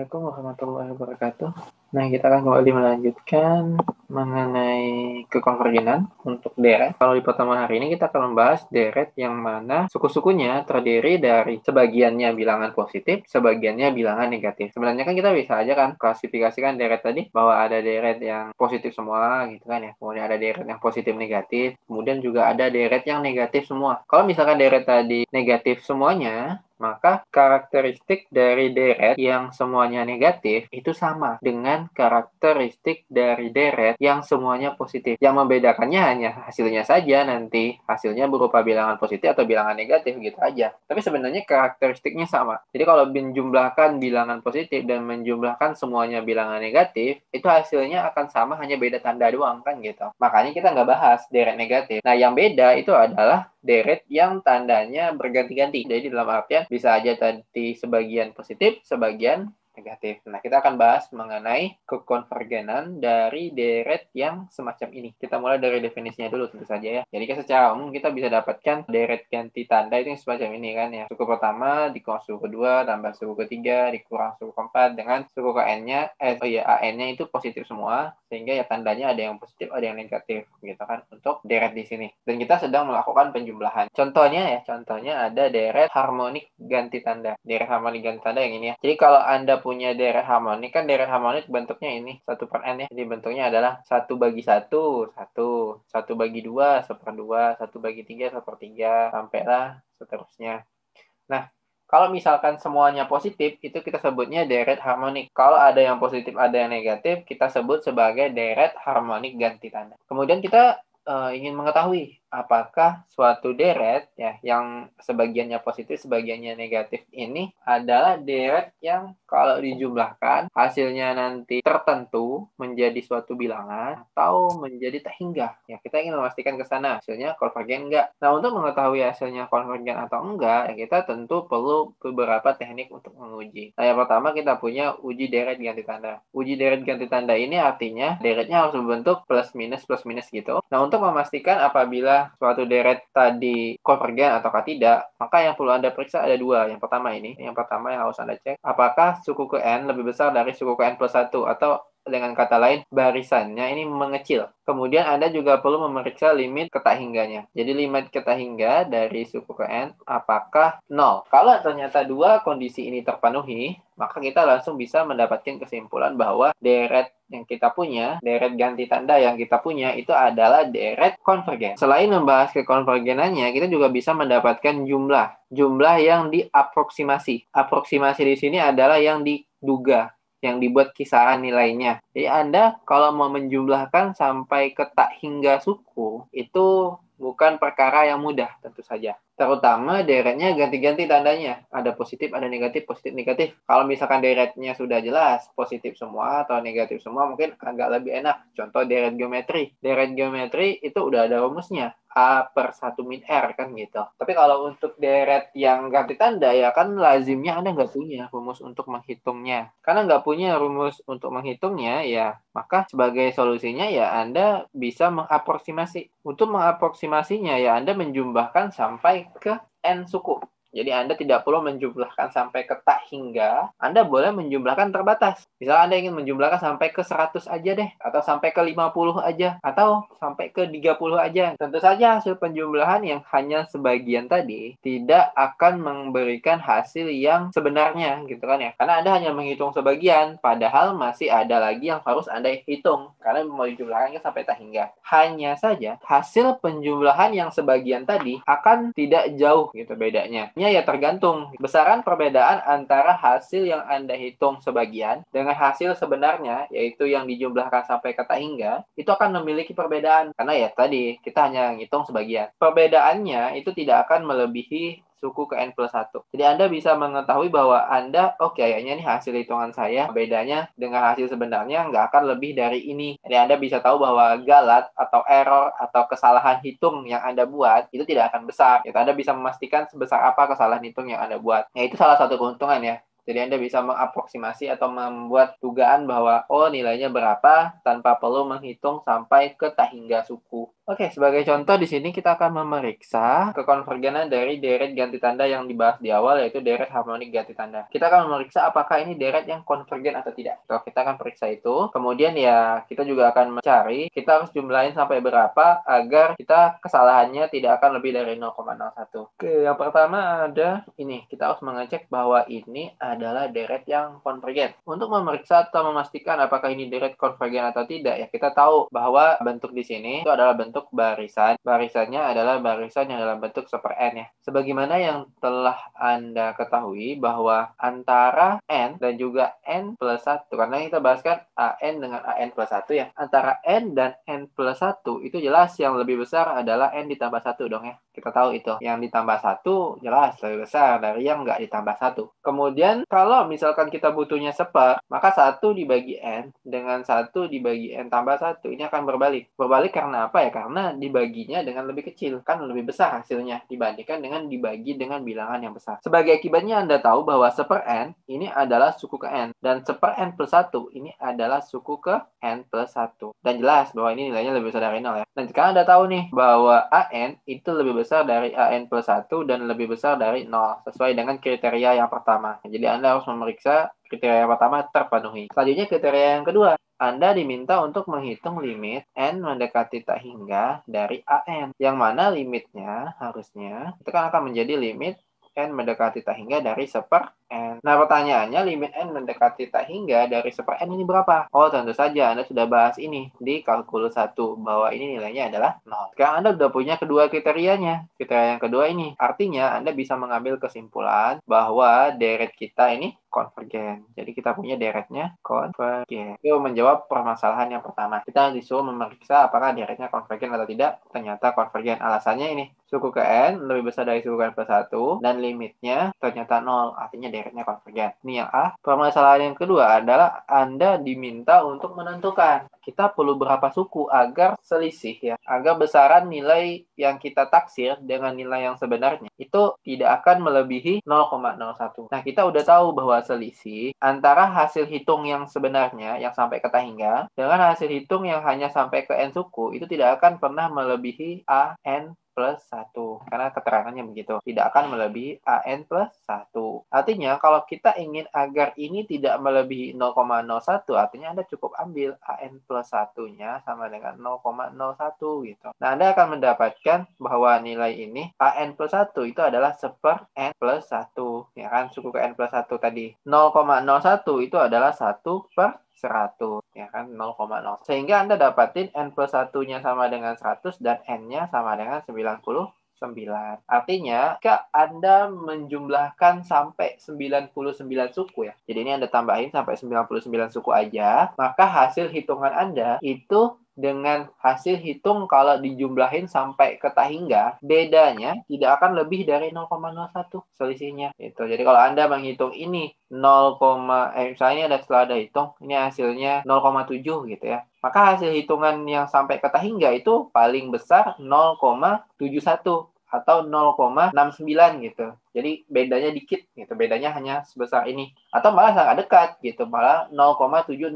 Assalamualaikum warahmatullahi wabarakatuh. Nah, kita akan kembali melanjutkan mengenai kekonvergenan untuk deret. Kalau di pertemuan hari ini kita akan membahas deret yang mana suku-sukunya terdiri dari sebagiannya bilangan positif, sebagiannya bilangan negatif. Sebenarnya kan kita bisa aja kan klasifikasikan deret tadi bahwa ada deret yang positif semua gitu kan ya. Kemudian ada deret yang positif negatif, kemudian juga ada deret yang negatif semua. Kalau misalkan deret tadi negatif semuanya, maka karakteristik dari deret yang semuanya negatif itu sama dengan karakteristik dari deret yang semuanya positif. Yang membedakannya hanya hasilnya saja, nanti hasilnya berupa bilangan positif atau bilangan negatif gitu aja. Tapi sebenarnya karakteristiknya sama. Jadi kalau menjumlahkan bilangan positif dan menjumlahkan semuanya bilangan negatif, itu hasilnya akan sama, hanya beda tanda doang kan gitu. Makanya kita nggak bahas deret negatif. Nah, yang beda itu adalah deret yang tandanya berganti-ganti. Jadi dalam artian bisa aja tadi sebagian positif, sebagian negatif. Nah, kita akan bahas mengenai kekonvergenan dari deret yang semacam ini. Kita mulai dari definisinya dulu tentu saja ya. Jadi secara umum kita bisa dapatkan deret ganti tanda itu yang semacam ini kan ya. Suku pertama dikurang suku kedua tambah suku ketiga dikurang suku keempat dengan suku AN-nya itu positif semua, sehingga ya tandanya ada yang positif, ada yang negatif gitu kan untuk deret di sini. Dan kita sedang melakukan penjumlahan. Contohnya ada deret harmonik ganti tanda. Deret harmonik ganti tanda yang ini ya. Jadi kalau Anda punya deret harmonik, kan deret harmonik bentuknya ini 1/n ya. Jadi bentuknya adalah 1/1, 1/2, 1/2, 1/3, 1/3, sampailah seterusnya. Nah, kalau misalkan semuanya positif, itu kita sebutnya deret harmonik. Kalau ada yang positif, ada yang negatif, kita sebut sebagai deret harmonik ganti tanda. Kemudian kita ingin mengetahui apakah suatu deret ya yang sebagiannya positif, sebagiannya negatif ini adalah deret yang kalau dijumlahkan hasilnya nanti tertentu menjadi suatu bilangan atau menjadi tak hingga. Ya, kita ingin memastikan ke sana hasilnya konvergen enggak. Nah, untuk mengetahui hasilnya konvergen atau enggak, ya kita tentu perlu beberapa teknik untuk menguji. Nah, yang pertama kita punya uji deret ganti tanda. Uji deret ganti tanda ini artinya deretnya harus berbentuk plus minus gitu. Nah, untuk memastikan apabila suatu deret tadi konvergen atau tidak, maka yang perlu Anda periksa ada dua. Yang pertama yang harus Anda cek, apakah suku ke N lebih besar dari suku ke N plus 1, atau dengan kata lain, barisannya ini mengecil. Kemudian Anda juga perlu memeriksa limit ketak hingganya. Jadi limit ketak hingga dari suku ke N apakah 0. Kalau ternyata dua kondisi ini terpenuhi, maka kita langsung bisa mendapatkan kesimpulan bahwa deret yang kita punya, deret ganti tanda yang kita punya, itu adalah deret konvergen. Selain membahas kekonvergenannya, kita juga bisa mendapatkan jumlah yang diaproksimasi. Aproksimasi di sini adalah yang diduga, yang dibuat kisaran nilainya. Jadi Anda kalau mau menjumlahkan sampai ke tak hingga suku, itu bukan perkara yang mudah tentu saja. Terutama deretnya ganti-ganti tandanya. Ada positif, ada negatif, positif, negatif. Kalau misalkan deretnya sudah jelas, positif semua atau negatif semua, mungkin agak lebih enak. Contoh deret geometri. Deret geometri itu udah ada rumusnya. A/1 min R kan gitu. Tapi kalau untuk deret yang ganti tanda ya kan lazimnya Anda nggak punya rumus untuk menghitungnya. Karena nggak punya rumus untuk menghitungnya ya, maka sebagai solusinya ya Anda bisa mengaproksimasi. Untuk mengaproksimasinya ya Anda menjumlahkan sampai ke N suku. Jadi Anda tidak perlu menjumlahkan sampai ke tak hingga, Anda boleh menjumlahkan terbatas. Misal Anda ingin menjumlahkan sampai ke 100 aja deh, atau sampai ke 50 aja, atau sampai ke 30 aja. Tentu saja hasil penjumlahan yang hanya sebagian tadi tidak akan memberikan hasil yang sebenarnya gitu kan ya. Karena Anda hanya menghitung sebagian, padahal masih ada lagi yang harus Anda hitung. Karena mau dijumlahkan sampai tak hingga. Hanya saja hasil penjumlahan yang sebagian tadi akan tidak jauh gitu bedanya. Ya tergantung besaran perbedaan antara hasil yang Anda hitung sebagian dengan hasil sebenarnya, yaitu yang dijumlahkan sampai ke tak hingga, itu akan memiliki perbedaan. Karena ya tadi, kita hanya ngitung sebagian. Perbedaannya itu tidak akan melebihi suku ke N plus 1. Jadi Anda bisa mengetahui bahwa kayaknya nih hasil hitungan saya bedanya dengan hasil sebenarnya nggak akan lebih dari ini. Jadi Anda bisa tahu bahwa galat atau error atau kesalahan hitung yang Anda buat itu tidak akan besar. Gitu. Anda bisa memastikan sebesar apa kesalahan hitung yang Anda buat. Nah, itu salah satu keuntungan ya. Jadi Anda bisa mengaproksimasi atau membuat dugaan bahwa nilainya berapa tanpa perlu menghitung sampai ke tak hingga suku. Oke, sebagai contoh di sini kita akan memeriksa kekonvergenan dari deret ganti tanda yang dibahas di awal, yaitu deret harmonik ganti tanda. Kita akan memeriksa apakah ini deret yang konvergen atau tidak. So, kita akan periksa itu. Kemudian ya, kita juga akan mencari, kita harus jumlahin sampai berapa agar kita kesalahannya tidak akan lebih dari 0,01. Oke, yang pertama ada ini. Kita harus mengecek bahwa ini adalah deret yang konvergen. Untuk memeriksa atau memastikan apakah ini deret konvergen atau tidak, ya kita tahu bahwa bentuk di sini itu adalah bentuk barisan. Barisannya adalah barisan yang dalam bentuk seper N ya. Sebagaimana yang telah Anda ketahui bahwa antara N dan juga N plus 1, karena kita bahaskan AN dengan AN plus 1 ya. Antara N dan N plus 1 itu jelas yang lebih besar adalah N ditambah 1 dong ya. Kita tahu itu. Yang ditambah 1 jelas lebih besar dari yang nggak ditambah 1. Kemudian kalau misalkan kita butuhnya seper, maka 1 dibagi N dengan 1 dibagi N tambah 1 ini akan berbalik. Berbalik karena apa ya? Karena dibaginya dengan lebih kecil. Kan lebih besar hasilnya dibandingkan dengan dibagi dengan bilangan yang besar. Sebagai akibatnya Anda tahu bahwa seper N ini adalah suku ke N. Dan seper N plus 1 ini adalah suku ke N plus 1. Dan jelas bahwa ini nilainya lebih besar dari 0 ya. Dan sekarang Anda tahu nih bahwa AN itu lebih besar dari AN plus 1 dan lebih besar dari 0. Sesuai dengan kriteria yang pertama. Jadi Anda harus memeriksa kriteria yang pertama terpenuhi. Selanjutnya kriteria yang kedua. Anda diminta untuk menghitung limit N mendekati tak hingga dari AN. Yang mana limitnya harusnya itu kan akan menjadi limit N mendekati tak hingga dari seper N. Nah, pertanyaannya limit N mendekati tak hingga dari seper N ini berapa? Oh, tentu saja Anda sudah bahas ini di kalkulus 1, bahwa ini nilainya adalah 0. Sekarang Anda sudah punya kedua kriterianya. Kriteria yang kedua ini. Artinya, Anda bisa mengambil kesimpulan bahwa deret kita ini konvergen. Jadi kita punya deretnya konvergen. Itu menjawab permasalahan yang pertama. Kita disuruh memeriksa apakah deretnya konvergen atau tidak. Ternyata konvergen. Alasannya ini. Suku ke N lebih besar dari suku ke N plus 1 dan limitnya ternyata 0. Artinya deretnya konvergen. Ini yang A. Permasalahan yang kedua adalah Anda diminta untuk menentukan kita perlu berapa suku agar selisih ya. Agar besaran nilai yang kita taksir dengan nilai yang sebenarnya itu tidak akan melebihi 0,01. Nah, kita udah tahu bahwa selisih antara hasil hitung yang sebenarnya yang sampai ke tak hingga dengan hasil hitung yang hanya sampai ke N suku itu tidak akan pernah melebihi AN plus 1. Karena keterangannya begitu. Tidak akan melebihi AN plus 1. Artinya, kalau kita ingin agar ini tidak melebihi 0,01, artinya Anda cukup ambil AN plus 1-nya sama dengan 0,01 gitu. Nah, Anda akan mendapatkan bahwa nilai ini AN plus 1 itu adalah seper N plus 1. Ya kan, suku ke N plus 1 tadi. 0,01 itu adalah 1 per 100, ya kan, 0,0. Sehingga Anda dapatin N plus 1-nya sama dengan 100 dan N-nya sama dengan 99. Artinya, jika Anda menjumlahkan sampai 99 suku ya. Jadi ini Anda tambahin sampai 99 suku aja, maka hasil hitungan Anda itu dengan hasil hitung kalau dijumlahin sampai ke tak hingga, bedanya tidak akan lebih dari 0,01 selisihnya. Itu. Jadi kalau Anda menghitung ini 0, misalnya ini setelah ada hitung, ini hasilnya 0,7 gitu ya. Maka hasil hitungan yang sampai ke tak hingga itu paling besar 0,71 atau 0,69 gitu. Jadi bedanya dikit gitu. Bedanya hanya sebesar ini. Atau malah sangat dekat gitu. Malah 0,7000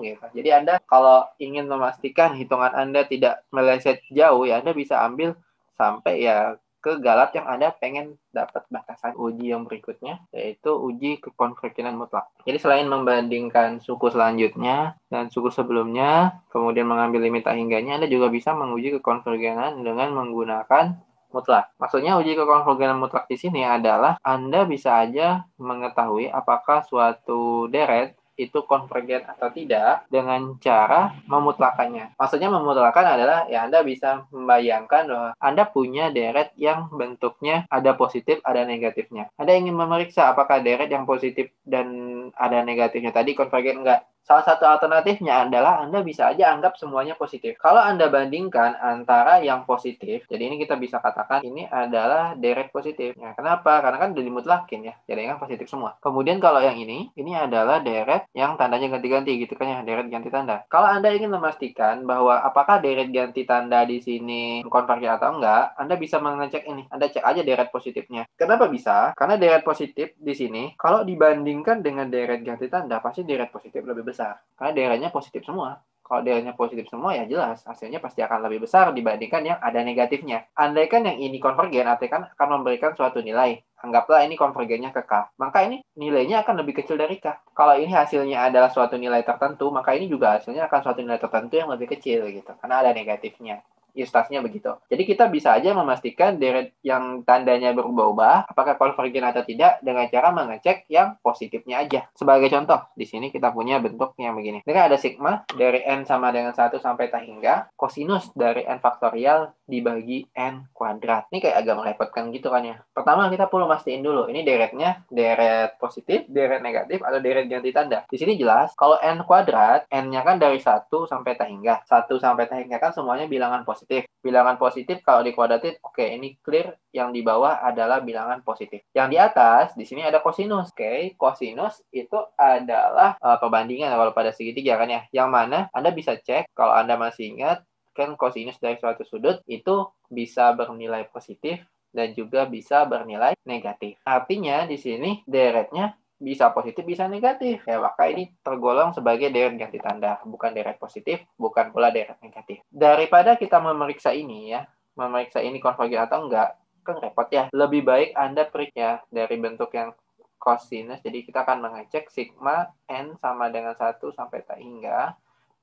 gitu. Jadi Anda kalau ingin memastikan hitungan Anda tidak meleset jauh ya Anda bisa ambil sampai ya ke galat yang Anda pengen dapat batasan uji yang berikutnya, yaitu uji kekonvergenan mutlak. Jadi selain membandingkan suku selanjutnya dan suku sebelumnya, kemudian mengambil limit tak hingganya, Anda juga bisa menguji kekonvergenan dengan menggunakan mutlak. Maksudnya uji kekonvergenan mutlak di sini adalah Anda bisa aja mengetahui apakah suatu deret itu konvergen atau tidak dengan cara memutlakannya. Maksudnya memutlakan adalah ya Anda bisa membayangkan bahwa Anda punya deret yang bentuknya ada positif, ada negatifnya. Anda ingin memeriksa apakah deret yang positif dan ada negatifnya tadi konvergen enggak. Salah satu alternatifnya adalah Anda bisa aja anggap semuanya positif. Kalau Anda bandingkan antara yang positif, jadi ini kita bisa katakan ini adalah deret positif. Ya, kenapa? Karena kan udah dimutlakin ya, jadi kan positif semua. Kemudian kalau yang ini adalah deret yang tandanya ganti-ganti gitu kan ya, deret ganti tanda. Kalau Anda ingin memastikan bahwa apakah deret ganti tanda di sini konvergen atau enggak, Anda bisa mengecek ini. Anda cek aja deret positifnya. Kenapa bisa? Karena deret positif di sini, kalau dibandingkan dengan deret ganti tanda, pasti deret positif lebih besar. Karena deretnya positif semua. Kalau deretnya positif semua ya jelas hasilnya pasti akan lebih besar dibandingkan yang ada negatifnya. Andaikan yang ini konvergen, artinya kan akan memberikan suatu nilai. Anggaplah ini konvergennya ke K. Maka ini nilainya akan lebih kecil dari K. Kalau ini hasilnya adalah suatu nilai tertentu, maka ini juga hasilnya akan suatu nilai tertentu yang lebih kecil gitu. Karena ada negatifnya. Ilustrasinya begitu. Jadi kita bisa aja memastikan deret yang tandanya berubah-ubah, apakah konvergen atau tidak, dengan cara mengecek yang positifnya aja. Sebagai contoh, di sini kita punya bentuk yang begini. Ini kan ada sigma dari n sama dengan 1 sampai tak hingga, kosinus dari n faktorial dibagi n kuadrat. Ini kayak agak merepotkan gitu kan ya. Pertama kita perlu mastiin dulu, ini deretnya deret positif, deret negatif, atau deret ganti tanda. Di sini jelas, kalau n kuadrat, n-nya kan dari 1 sampai tak hingga. 1 sampai tak hingga kan semuanya bilangan positif. Bilangan positif kalau dikuadratin, oke, ini clear. Yang di bawah adalah bilangan positif. Yang di atas, di sini ada kosinus. Oke, kosinus itu adalah perbandingan kalau pada segitiga kan ya. Yang mana Anda bisa cek, kalau Anda masih ingat, kan kosinus dari suatu sudut itu bisa bernilai positif dan juga bisa bernilai negatif. Artinya di sini deretnya bisa positif, bisa negatif. Ya, maka ini tergolong sebagai deret ganti tanda, bukan deret positif, bukan pula deret negatif. Daripada kita memeriksa ini ya, memeriksa ini konvergen atau enggak, kan repot ya. Lebih baik Anda periksa dari bentuk yang kosinus. Jadi kita akan mengecek sigma n sama dengan 1 sampai tak hingga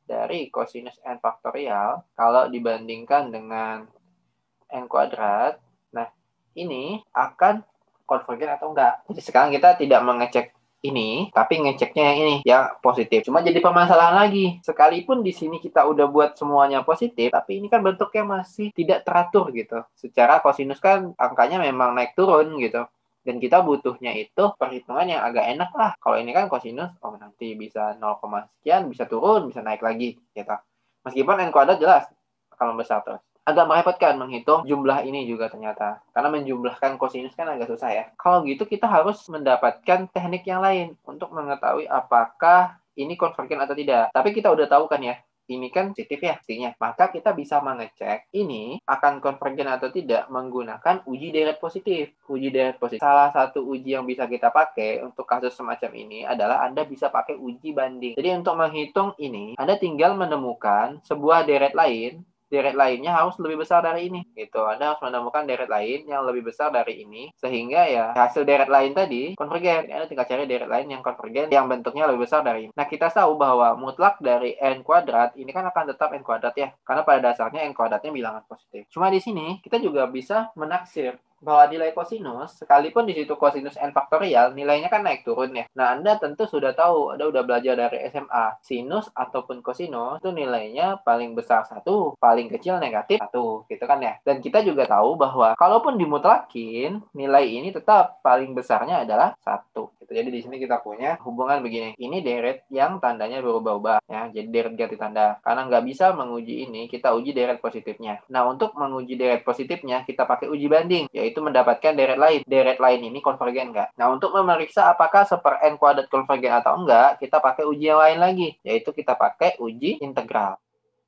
dari kosinus n faktorial kalau dibandingkan dengan n kuadrat. Nah, ini akan konvergen atau enggak. Jadi sekarang kita tidak mengecek ini, tapi ngeceknya yang ini, yang positif. Cuma jadi permasalahan lagi. Sekalipun di sini kita udah buat semuanya positif, tapi ini kan bentuknya masih tidak teratur gitu. Secara kosinus kan angkanya memang naik turun gitu. Dan kita butuhnya itu perhitungan yang agak enak lah. Kalau ini kan kosinus, oh nanti bisa 0, sekian, bisa turun, bisa naik lagi gitu. Meskipun n kuadrat jelas akan membesar terus. Agak merepotkan menghitung jumlah ini juga ternyata. Karena menjumlahkan kosinus kan agak susah ya. Kalau gitu kita harus mendapatkan teknik yang lain untuk mengetahui apakah ini konvergen atau tidak. Tapi kita udah tahu kan ya, ini kan positif ya pastinya. Maka kita bisa mengecek ini akan konvergen atau tidak menggunakan uji deret positif. Uji deret positif. Salah satu uji yang bisa kita pakai untuk kasus semacam ini adalah Anda bisa pakai uji banding. Jadi untuk menghitung ini, Anda tinggal menemukan sebuah deret lainnya harus lebih besar dari ini. Gitu. Anda harus menemukan deret lain yang lebih besar dari ini, sehingga ya hasil deret lain tadi konvergen. Anda tinggal cari deret lain yang konvergen, yang bentuknya lebih besar dari ini. Nah, kita tahu bahwa mutlak dari n kuadrat, ini kan akan tetap n kuadrat ya. Karena pada dasarnya n kuadratnya bilangan positif. Cuma di sini, kita juga bisa menaksir bahwa nilai kosinus, sekalipun di situ kosinus n faktorial, nilainya kan naik turun ya. Nah, Anda tentu sudah tahu, Anda udah belajar dari SMA, sinus ataupun kosinus itu nilainya paling besar 1, paling kecil negatif 1, gitu kan ya. Dan kita juga tahu bahwa kalaupun dimutlakin, nilai ini tetap paling besarnya adalah 1. Gitu. Jadi di sini kita punya hubungan begini. Ini deret yang tandanya berubah-ubah ya. Jadi deret ganti tanda. Karena nggak bisa menguji ini, kita uji deret positifnya. Nah, untuk menguji deret positifnya, kita pakai uji banding, yaitu mendapatkan deret lain. Deret lain ini konvergen nggak? Nah, untuk memeriksa apakah seper n kuadrat konvergen atau enggak, kita pakai uji yang lain lagi, yaitu kita pakai uji integral.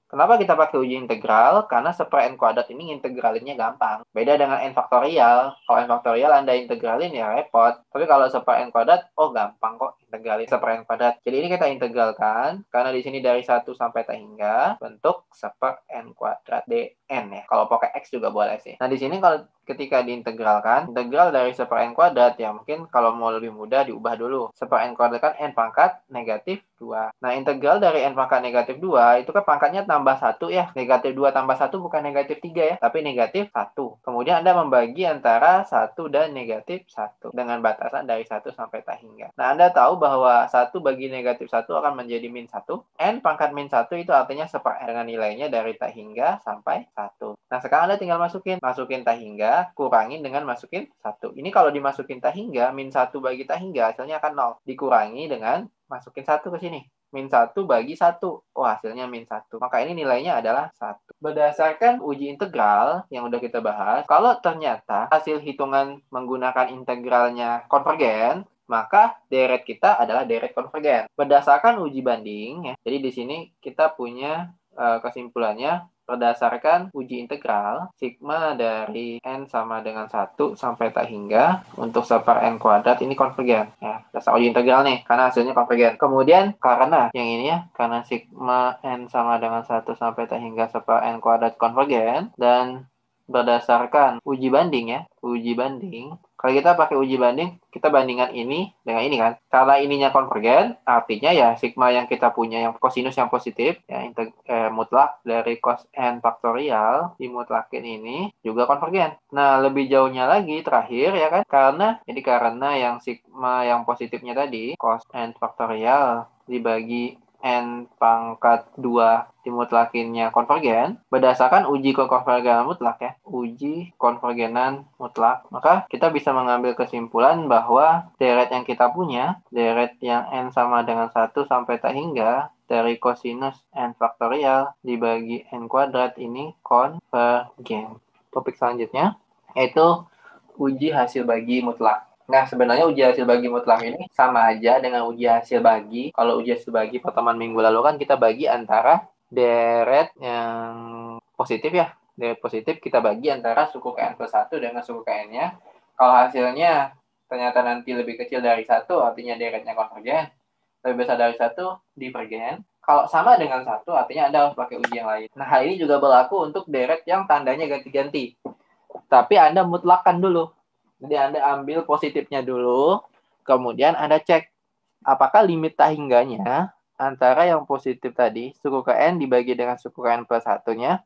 Kenapa kita pakai uji integral? Karena seper n kuadrat ini integralinnya gampang. Beda dengan n faktorial. Kalau n faktorial Anda integralin ya repot. Tapi kalau seper n kuadrat, oh gampang kok integralin seper n kuadrat. Jadi ini kita integralkan. Karena di sini dari 1 sampai tak hingga bentuk seper n kuadrat dn ya. Kalau pakai x juga boleh sih. Nah di sini kalau ketika diintegralkan, integral dari seper n kuadrat ya mungkin kalau mau lebih mudah diubah dulu. Seper n kuadrat kan n pangkat negatif 2. Nah integral dari n pangkat negatif 2 itu kan pangkatnya tambah 1 ya. Negatif 2 tambah 1 bukan negatif 3 ya, tapi negatif 1. Kemudian Anda membagi antara 1 dan negatif 1 dengan batasan dari 1 sampai tak hingga. Nah Anda tahu bahwa 1 bagi negatif 1 akan menjadi min 1. N pangkat min 1 itu artinya seper n dengan nilainya dari tak hingga sampai 1. Nah sekarang Anda tinggal masukin tak hingga, kurangin dengan masukin 1. Ini kalau dimasukin tak hingga, min 1 bagi tak hingga hasilnya akan 0. Dikurangi dengan masukin 1 ke sini. Min 1 bagi 1. Oh, hasilnya min 1. Maka ini nilainya adalah 1. Berdasarkan uji integral yang udah kita bahas, kalau ternyata hasil hitungan menggunakan integralnya konvergen, maka deret kita adalah deret konvergen. Berdasarkan uji banding, ya, jadi di sini kita punya kesimpulannya, berdasarkan uji integral, sigma dari n sama dengan 1 sampai tak hingga untuk seper n kuadrat ini konvergen. Ya, dasar uji integral nih, karena hasilnya konvergen. Kemudian, karena yang ini ya, karena sigma n sama dengan 1 sampai tak hingga seper n kuadrat konvergen, dan berdasarkan uji banding ya, uji banding. Kalau kita pakai uji banding, kita bandingkan ini dengan ini kan. Karena ininya konvergen, artinya ya sigma yang kita punya yang kosinus yang positif, ya mutlak dari cos n faktorial dimutlakin ini juga konvergen. Nah, lebih jauhnya lagi terakhir ya kan, karena yang sigma yang positifnya tadi, cos n faktorial dibagi n pangkat 2 dimutlakinnya konvergen, berdasarkan uji konvergenan mutlak ya, uji konvergenan mutlak, maka kita bisa mengambil kesimpulan bahwa deret yang kita punya, deret yang n sama dengan 1 sampai tak hingga dari kosinus n faktorial dibagi n kuadrat ini konvergen. Topik selanjutnya yaitu uji hasil bagi mutlak. Nah, sebenarnya uji hasil bagi mutlak ini sama aja dengan uji hasil bagi. Kalau uji hasil bagi pertemuan minggu lalu kan kita bagi antara deret yang positif ya. Deret positif kita bagi antara suku KN plus 1 dengan suku KN-nya. Kalau hasilnya ternyata nanti lebih kecil dari 1, artinya deretnya konvergen. Lebih besar dari 1, divergen. Kalau sama dengan 1, artinya Anda harus pakai uji yang lain. Nah, hal ini juga berlaku untuk deret yang tandanya ganti-ganti. Tapi Anda mutlakkan dulu. Jadi Anda ambil positifnya dulu, kemudian Anda cek apakah limit tak hingganya antara yang positif tadi, suku KN dibagi dengan suku KN plus 1-nya,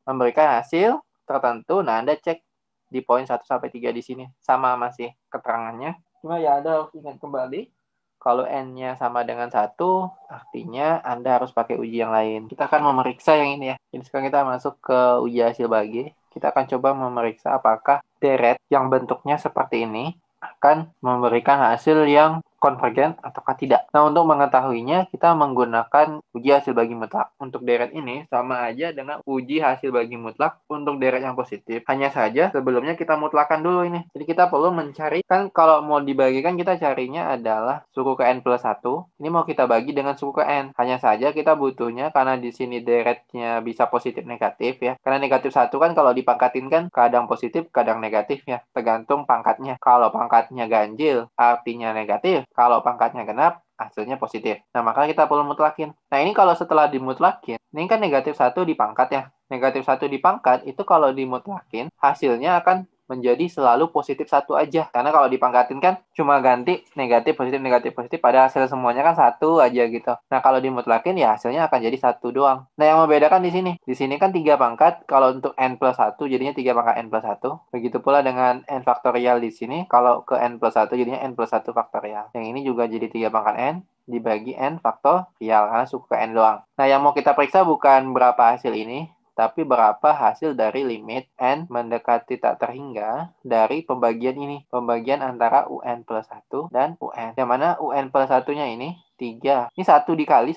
memberikan hasil tertentu. Nah, Anda cek di poin 1 sampai 3 di sini. Sama masih keterangannya. Cuma ya Anda harus ingat kembali, kalau N-nya sama dengan 1, artinya Anda harus pakai uji yang lain. Kita akan memeriksa yang ini ya. Jadi sekarang kita masuk ke uji hasil bagi. Kita akan coba memeriksa apakah deret yang bentuknya seperti ini akan memberikan hasil yang konvergen ataukah tidak. Nah, untuk mengetahuinya, kita menggunakan uji hasil bagi mutlak. Untuk deret ini sama aja dengan uji hasil bagi mutlak untuk deret yang positif. Hanya saja sebelumnya kita mutlakkan dulu ini. Jadi kita perlu mencari, kan kalau mau dibagikan kita carinya adalah suku ke N plus 1. Ini mau kita bagi dengan suku ke N. Hanya saja kita butuhnya, karena di sini deretnya bisa positif negatif ya. Karena negatif 1 kan kalau dipangkatin kan kadang positif, kadang negatif ya. Tergantung pangkatnya. Kalau pangkatnya ganjil, artinya negatif. Kalau pangkatnya genap, hasilnya positif. Nah, maka kita perlu mutlakin. Nah, ini kalau setelah dimutlakin, ini kan negatif 1 dipangkat ya. Negatif 1 dipangkat, itu kalau dimutlakin, hasilnya akan menjadi selalu positif 1 aja. Karena kalau dipangkatin kan cuma ganti negatif, positif, pada hasil semuanya kan 1 aja gitu. Nah, kalau dimutlakin ya hasilnya akan jadi 1 doang. Nah, yang membedakan di sini. Di sini kan 3 pangkat, kalau untuk N plus 1 jadinya 3 pangkat N plus 1. Begitu pula dengan N faktorial di sini, kalau ke N plus 1 jadinya N plus 1 faktorial. Yang ini juga jadi 3 pangkat N dibagi N faktorial, karena suku ke N doang. Nah, yang mau kita periksa bukan berapa hasil ini, tapi berapa hasil dari limit N mendekati tak terhingga dari pembagian ini. Pembagian antara UN plus 1 dan UN. Yang mana UN plus 1-nya ini 3. Ini 1 dikali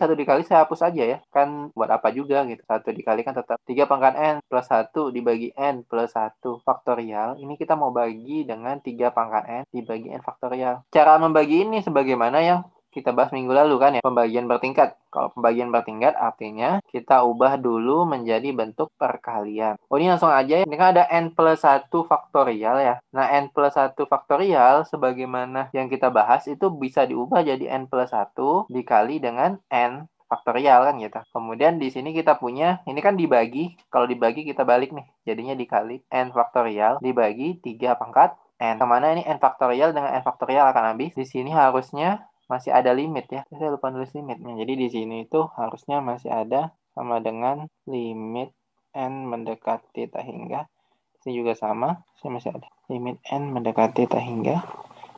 saya hapus aja ya. Kan buat apa juga gitu. 1 dikali kan tetap 3 pangkat N plus 1 dibagi N plus 1 faktorial. Ini kita mau bagi dengan 3 pangkat N dibagi N faktorial. Cara membagi ini sebagaimana yang kita bahas minggu lalu kan ya, pembagian bertingkat. Kalau pembagian bertingkat artinya kita ubah dulu menjadi bentuk perkalian. Oh, ini langsung aja ya. Ini kan ada N plus 1 faktorial ya. Nah, N plus 1 faktorial sebagaimana yang kita bahas itu bisa diubah jadi N plus 1 dikali dengan N faktorial kan gitu. Kemudian di sini kita punya, ini kan dibagi. Kalau dibagi kita balik nih. Jadinya dikali N faktorial dibagi 3 pangkat N. Kemana ini N faktorial dengan N faktorial akan habis. Di sini harusnya masih ada limit ya. Saya lupa nulis limitnya. Jadi di sini itu harusnya masih ada sama dengan limit N mendekati tak hingga. Di sini juga sama. Saya masih ada limit N mendekati tak hingga.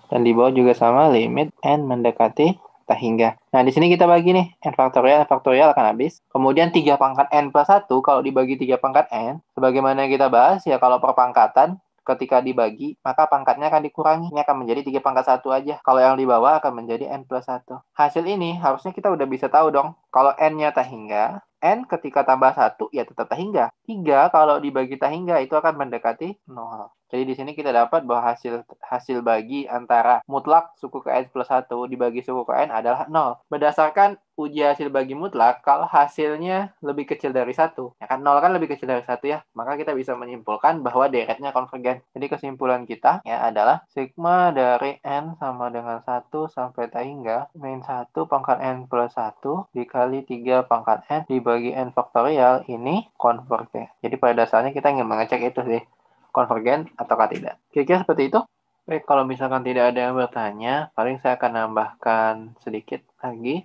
Dan di bawah juga sama limit N mendekati tak hingga. Nah, di sini kita bagi nih. N faktorial akan habis. Kemudian 3 pangkat N plus 1. Kalau dibagi 3 pangkat N. Sebagaimana yang kita bahas ya, kalau perpangkatan ketika dibagi, maka pangkatnya akan dikurangi. Ini akan menjadi 3 pangkat 1 aja. Kalau yang di bawah akan menjadi N plus 1. Hasil ini harusnya kita udah bisa tahu dong. Kalau N-nya tak hingga, N ketika tambah 1 ya tetap tak hingga. 3 kalau dibagi tak hingga itu akan mendekati 0. Jadi di sini kita dapat bahwa hasil bagi antara mutlak suku ke N plus 1 dibagi suku ke N adalah 0. Berdasarkan uji hasil bagi mutlak, kalau hasilnya lebih kecil dari 1, ya kan 0 kan lebih kecil dari 1 ya, maka kita bisa menyimpulkan bahwa deretnya konvergen. Jadi kesimpulan kita ya adalah sigma dari N sama dengan 1 sampai hingga min 1 pangkat N plus 1 dikali 3 pangkat N dibagi N faktorial ini konvergen. Jadi pada dasarnya kita ingin mengecek itu sih, konvergen ataukah tidak. Kira-kira seperti itu. Baik, kalau misalkan tidak ada yang bertanya, paling saya akan nambahkan sedikit lagi,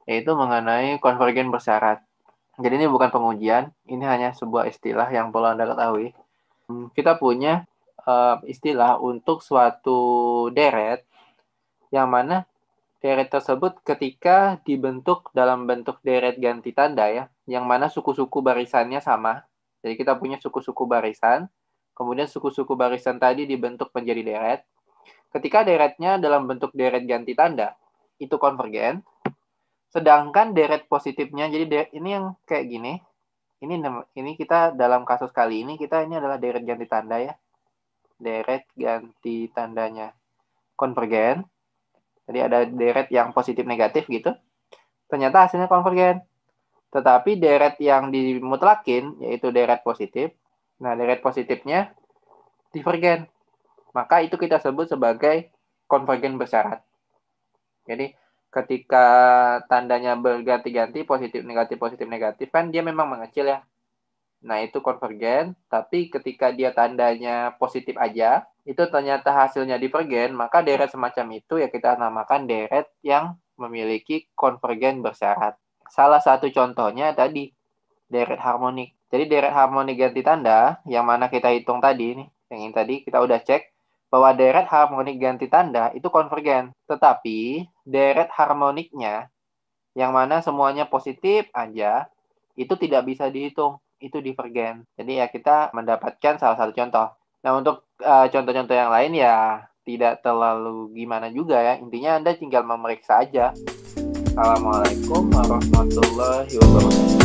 yaitu mengenai konvergen bersyarat. Jadi ini bukan pengujian, ini hanya sebuah istilah yang perlu Anda ketahui. Kita punya istilah untuk suatu deret, yang mana deret tersebut ketika dibentuk dalam bentuk deret ganti tanda ya, yang mana suku-suku barisannya sama. Jadi kita punya suku-suku barisan, kemudian suku-suku barisan tadi dibentuk menjadi deret. Ketika deretnya dalam bentuk deret ganti tanda, itu konvergen. Sedangkan deret positifnya, jadi ini yang kayak gini. Ini kita dalam kasus kali ini, ini adalah deret ganti tanda ya. Deret ganti tandanya konvergen. Jadi ada deret yang positif negatif gitu. Ternyata hasilnya konvergen. Tetapi deret yang dimutlakin, yaitu deret positif. Nah, deret positifnya divergen. Maka itu kita sebut sebagai konvergen bersyarat. Jadi, ketika tandanya berganti-ganti, positif, negatif, kan dia memang mengecil ya. Nah, itu konvergen. Tapi ketika dia tandanya positif aja, itu ternyata hasilnya divergen, maka deret semacam itu ya kita namakan deret yang memiliki konvergen bersyarat. Salah satu contohnya tadi, deret harmonik. Jadi deret harmonik ganti tanda, yang mana kita hitung tadi, nih, yang ini tadi kita udah cek, bahwa deret harmonik ganti tanda itu konvergen. Tetapi deret harmoniknya, yang mana semuanya positif aja, itu tidak bisa dihitung. Itu divergen. Jadi ya kita mendapatkan salah satu contoh. Nah untuk contoh-contoh yang lain ya tidak terlalu gimana juga ya. Intinya Anda tinggal memeriksa aja. Assalamualaikum warahmatullahi wabarakatuh.